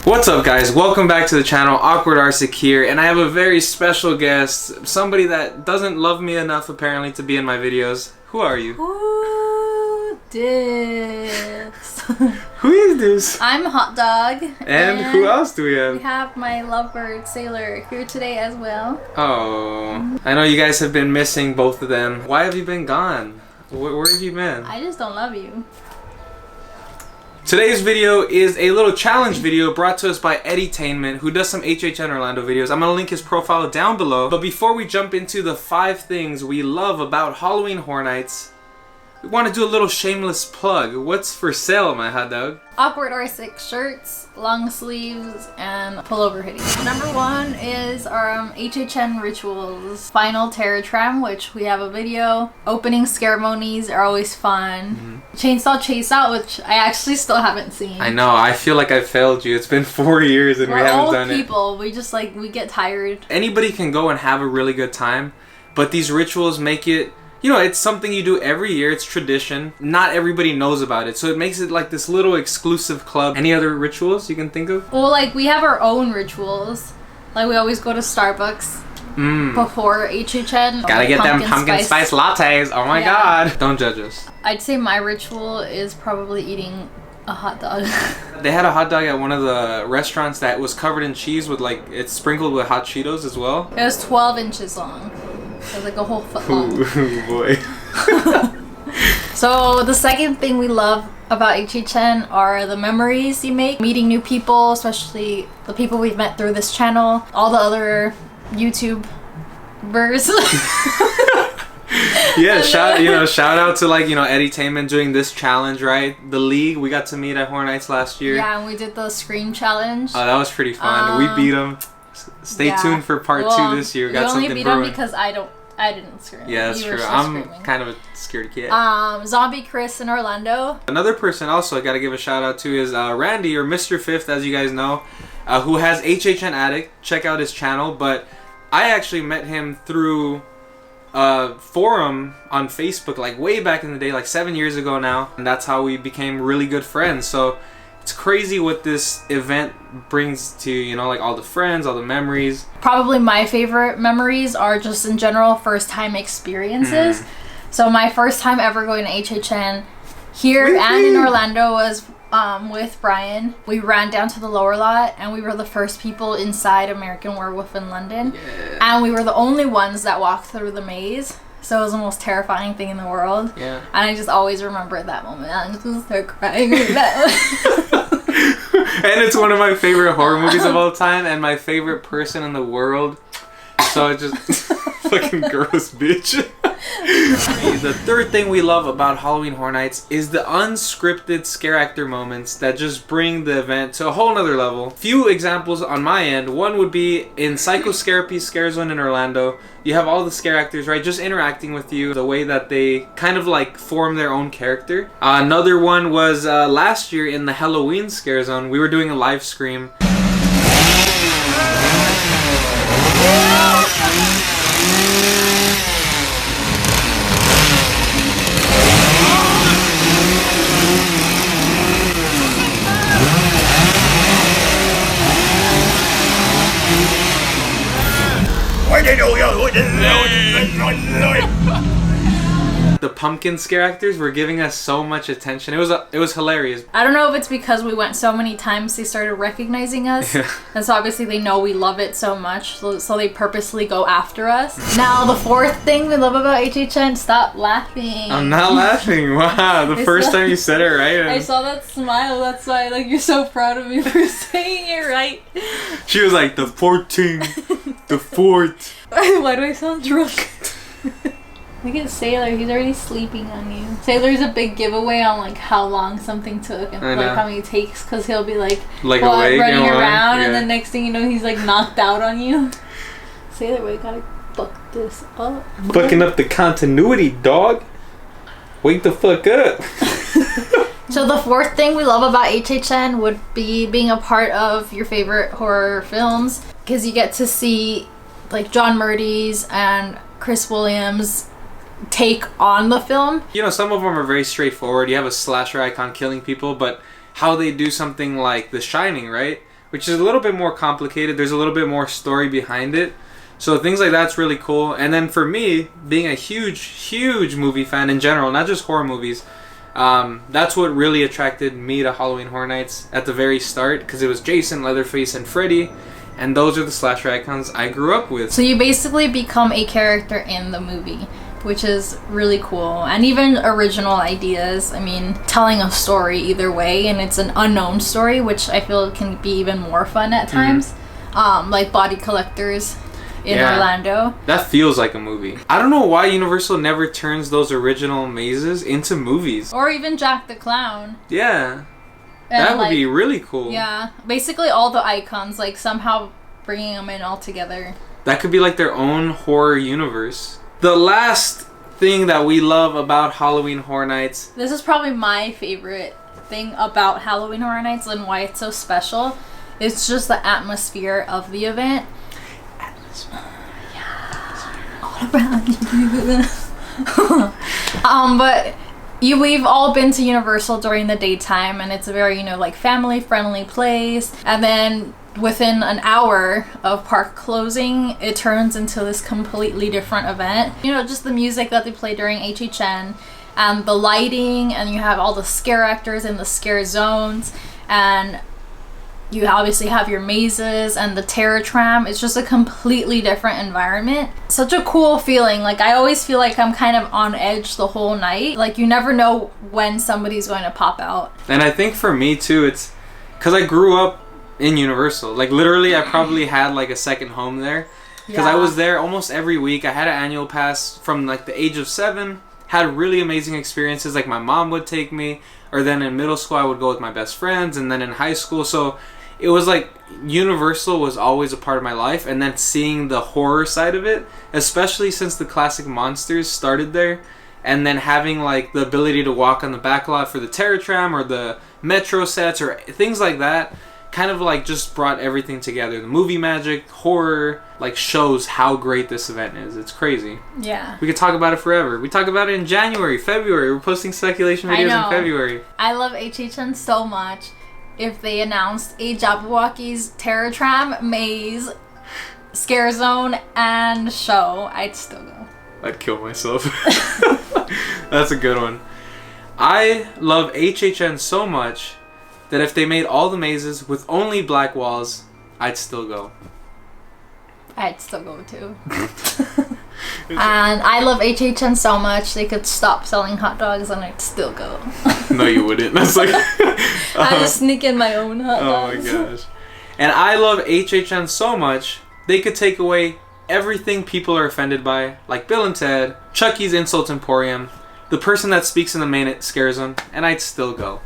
What's up guys, welcome back to the channel. Awkward Arsic here, and I have a very special guest, somebody that doesn't love me enough apparently to be in my videos. Who are you? Who this? Who is this? I'm Hot Dog. And who else do we have? We have my lovebird Sailor here today as well. Oh, I know you guys have been missing both of them. Why have you been gone? Where have you been? I just don't love you. Today's video is a little challenge video brought to us by Editainment, who does some HHN Orlando videos. I'm going to link his profile down below. But before we jump into the 5 things we love about Halloween Horror Nights, we want to do a little shameless plug. What's for sale, my hot dog? Awkward Arsic shirts, long sleeves, and pullover hoodies. Number 1 is our HHN Rituals Final Terror Tram, which we have a video. Opening ceremonies are always fun. Chainsaw Chase Out, which I actually still haven't seen. I know, I feel like I failed you. It's been 4 years and we haven't done it. We're old people. We just we get tired. Anybody can go and have a really good time, but these rituals make it, you know, it's something you do every year. It's tradition. Not everybody knows about it. So it makes it like this little exclusive club. Any other rituals you can think of? Well, we have our own rituals. Like we always go to Starbucks before HHN. Gotta get them pumpkin spice lattes. Oh my god. Don't judge us. I'd say my ritual is probably eating a hot dog. They had a hot dog at one of the restaurants that was covered in cheese with it's sprinkled with hot Cheetos as well. It was 12 inches long. It was like a whole foot long. Ooh, boy. So the second thing we love about HHN are the memories you make. Meeting new people, especially the people we've met through this channel. All the other YouTubers. Yeah, shout out to Editainment doing this challenge, right? The League, we got to meet at Horror Nights last year. Yeah, and we did the Scream Challenge. Oh, that was pretty fun. We beat them. Stay tuned for part 2 this year. We got something brewing. You only beat them because I didn't scream. Yeah, that's true. I'm kind of a scaredy kid. Zombie Chris in Orlando. Another person also I gotta give a shout out to is Randy, or Mr. Fifth, as you guys know, who has HHN Addict. Check out his channel. But I actually met him through a forum on Facebook, way back in the day, 7 years ago now, and that's how we became really good friends. So it's crazy what this event brings to, all the friends, all the memories. Probably my favorite memories are just in general first-time experiences. So my first time ever going to HHN here and in Orlando was with Brian. We ran down to the lower lot and we were the first people inside American Werewolf in London. Yeah. And we were the only ones that walked through the maze. So it was the most terrifying thing in the world. Yeah. And I just always remember that moment. I just start crying right now. And it's one of my favorite horror movies of all time and my favorite person in the world. So it just fucking gross bitch. The third thing we love about Halloween Horror Nights is the unscripted scare actor moments that just bring the event to a whole nother level. Few examples on my end. One would be in Psychoscarape's Scare Zone in Orlando. You have all the scare actors, right, just interacting with you, the way that they kind of form their own character. Another one was last year in the Halloween Scare Zone. We were doing a live scream. The pumpkin scare actors were giving us so much attention. It was hilarious. I don't know if it's because we went so many times they started recognizing us. Yeah. And so obviously they know we love it so much, so they purposely go after us. Now the fourth thing we love about HHN, stop laughing. I'm not laughing. Wow, the first time you said it right. I saw that smile, that's why you're so proud of me for saying it right. She was like, the 14th, the 4th. Why do I sound drunk? Look at Sailor, he's already sleeping on you. Sailor's a big giveaway on how long something took and how many takes, because he'll be running around and then next thing you know he's knocked out on you. Sailor, we gotta fuck this up. Fucking up the continuity, dog. Wake the fuck up. So the fourth thing we love about HHN would be being a part of your favorite horror films, because you get to see John Murdy's and Chris Williams take on the film. You know, some of them are very straightforward. You have a slasher icon killing people, but how they do something like The Shining, right? which is a little bit more complicated. There's a little bit more story behind it. So things like that's really cool. And then for me, being a huge movie fan in general, not just horror movies, that's what really attracted me to Halloween Horror Nights at the very start, because it was Jason, Leatherface, and Freddy, and those are the slasher icons I grew up with. So you basically become a character in the movie, which is really cool. And even original ideas, I mean, telling a story either way, and it's an unknown story, which I feel can be even more fun at times. Like Body Collectors in Orlando. That feels like a movie. I don't know why Universal never turns those original mazes into movies. Or even Jack the Clown. Yeah. And that would be really cool. Yeah. Basically all the icons, like somehow bringing them in all together. That could be like their own horror universe. The last thing that we love about Halloween Horror Nights. This is probably my favorite thing about Halloween Horror Nights and why it's so special. It's just the atmosphere of the event. All around you. But we've all been to Universal during the daytime, and it's a very, like family friendly place. And then within an hour of park closing, it turns into this completely different event. Just the music that they play during HHN and the lighting, and you have all the scare actors in the scare zones, and you obviously have your mazes and the terror tram. It's just a completely different environment. Such a cool feeling. Like, I always feel like I'm kind of on edge the whole night. Like, you never know when somebody's going to pop out. And I think for me too, it's because I grew up in Universal. Like, literally I probably had like a second home there, because I was there almost every week. I had an annual pass from like the age of 7. Had really amazing experiences. Like, my mom would take me, or then in middle school I would go with my best friends, and then in high school. So it was like Universal was always a part of my life. And then seeing the horror side of it, especially since the classic monsters started there, and then having like the ability to walk on the back lot for the terror tram or the metro sets or things like that, kind of like just brought everything together. The movie magic, horror, like shows how great this event is. It's crazy. Yeah. We could talk about it forever. We talk about it in January, February. We're posting speculation videos in February. I love HHN so much. If they announced a Jabberwockies terror tram, maze, scare zone, and show, I'd still go. I'd kill myself. That's a good one. I love HHN so much that if they made all the mazes with only black walls, I'd still go. I'd still go too. And I love HHN so much, they could stop selling hot dogs and I'd still go. No, you wouldn't. That's like I just sneak in my own hot dogs. Oh my gosh. And I love HHN so much, they could take away everything people are offended by, like Bill and Ted, Chucky's Insult Emporium, the person that speaks in the main scare zone, and I'd still go.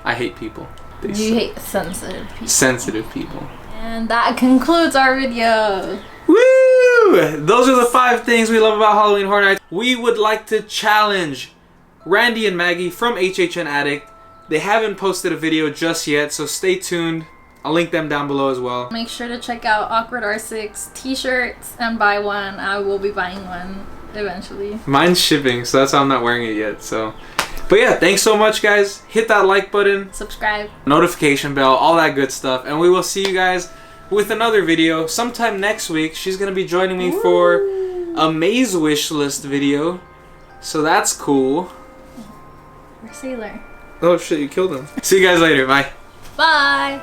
I hate people. You hate sensitive people. Sensitive people. And that concludes our video. Woo! Those are the 5 things we love about Halloween Horror Nights. We would like to challenge Randy and Maggie from HHN Addict. They haven't posted a video just yet, so stay tuned. I'll link them down below as well. Make sure to check out Awkward R6 t-shirts and buy one. I will be buying one eventually. Mine's shipping, so that's why I'm not wearing it yet. But yeah, thanks so much, guys. Hit that like button. Subscribe. Notification bell, all that good stuff. And we will see you guys with another video sometime next week. She's going to be joining me for a maze wish list video. So that's cool. Or Sailor. Oh shit, you killed him. See you guys later. Bye. Bye.